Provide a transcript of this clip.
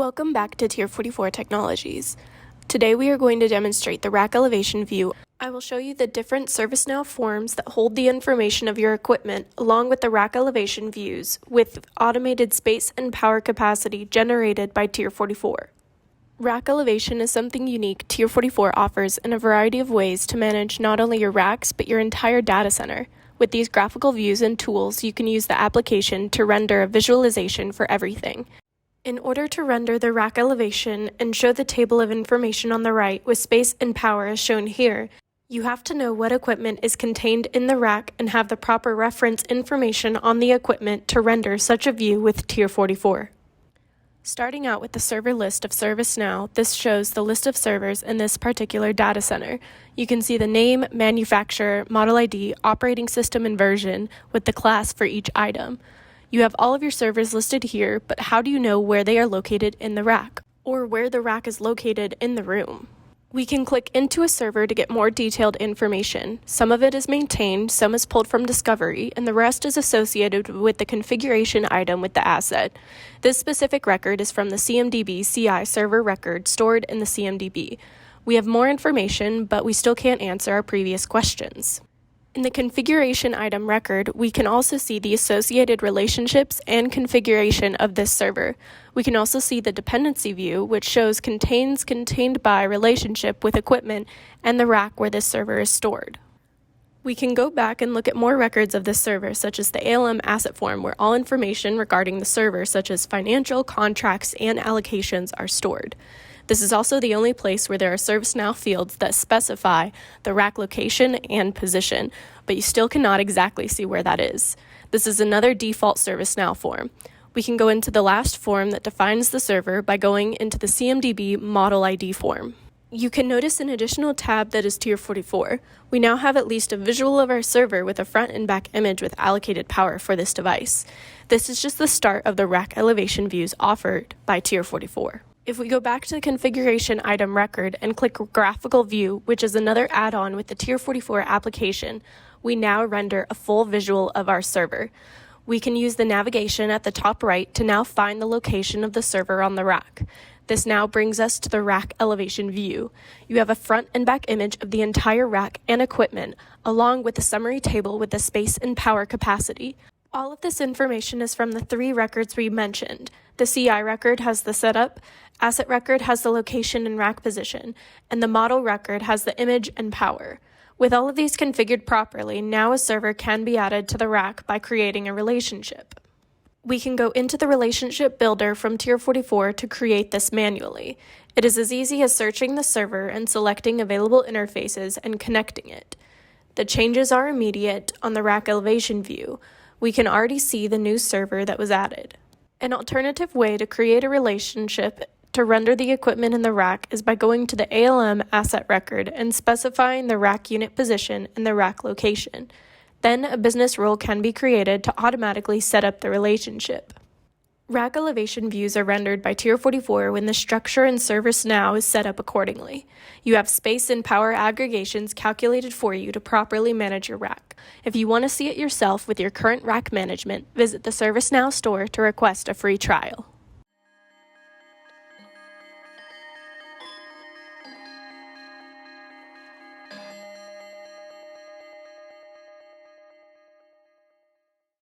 Welcome back to Tier44 Technologies. Today we are going to demonstrate the rack elevation view. I will show you the different ServiceNow forms that hold the information of your equipment along with the rack elevation views with automated space and power capacity generated by Tier44. Rack elevation is something unique Tier44 offers in a variety of ways to manage not only your racks but your entire data center. With these graphical views and tools, you can use the application to render a visualization for everything. In order to render the rack elevation and show the table of information on the right with space and power as shown here, you have to know what equipment is contained in the rack and have the proper reference information on the equipment to render such a view with Tier44. Starting out with the server list of ServiceNow, this shows the list of servers in this particular data center. You can see the name, manufacturer, model ID, operating system, and version with the class for each item. You have all of your servers listed here, but how do you know where they are located in the rack, or where the rack is located in the room? We can click into a server to get more detailed information. Some of it is maintained, some is pulled from Discovery, and the rest is associated with the configuration item with the asset. This specific record is from the CMDB CI server record stored in the CMDB. We have more information, but we still can't answer our previous questions. In the configuration item record, we can also see the associated relationships and configuration of this server. We can also see the dependency view, which shows contained by relationship with equipment and the rack where this server is stored. We can go back and look at more records of this server, such as the ALM asset form, where all information regarding the server, such as financial, contracts, and allocations, are stored. This is also the only place where there are ServiceNow fields that specify the rack location and position, but you still cannot exactly see where that is. This is another default ServiceNow form. We can go into the last form that defines the server by going into the CMDB model ID form. You can notice an additional tab that is Tier44. We now have at least a visual of our server with a front and back image with allocated power for this device. This is just the start of the rack elevation views offered by Tier44. If we go back to the configuration item record and click graphical view, which is another add-on with the Tier44 application, we now render a full visual of our server. We can use the navigation at the top right to now find the location of the server on the rack. This now brings us to the rack elevation view. You have a front and back image of the entire rack and equipment, along with a summary table with the space and power capacity. All of this information is from the three records we mentioned. The CI record has the setup, asset record has the location and rack position, and the model record has the image and power. With all of these configured properly, now a server can be added to the rack by creating a relationship. We can go into the relationship builder from Tier44 to create this manually. It is as easy as searching the server and selecting available interfaces and connecting it. The changes are immediate on the rack elevation view. We can already see the new server that was added. An alternative way to create a relationship to render the equipment in the rack is by going to the ALM asset record and specifying the rack unit position and the rack location. Then a business rule can be created to automatically set up the relationship. Rack elevation views are rendered by Tier44 when the structure in ServiceNow is set up accordingly. You have space and power aggregations calculated for you to properly manage your rack. If you want to see it yourself with your current rack management, visit the ServiceNow store to request a free trial.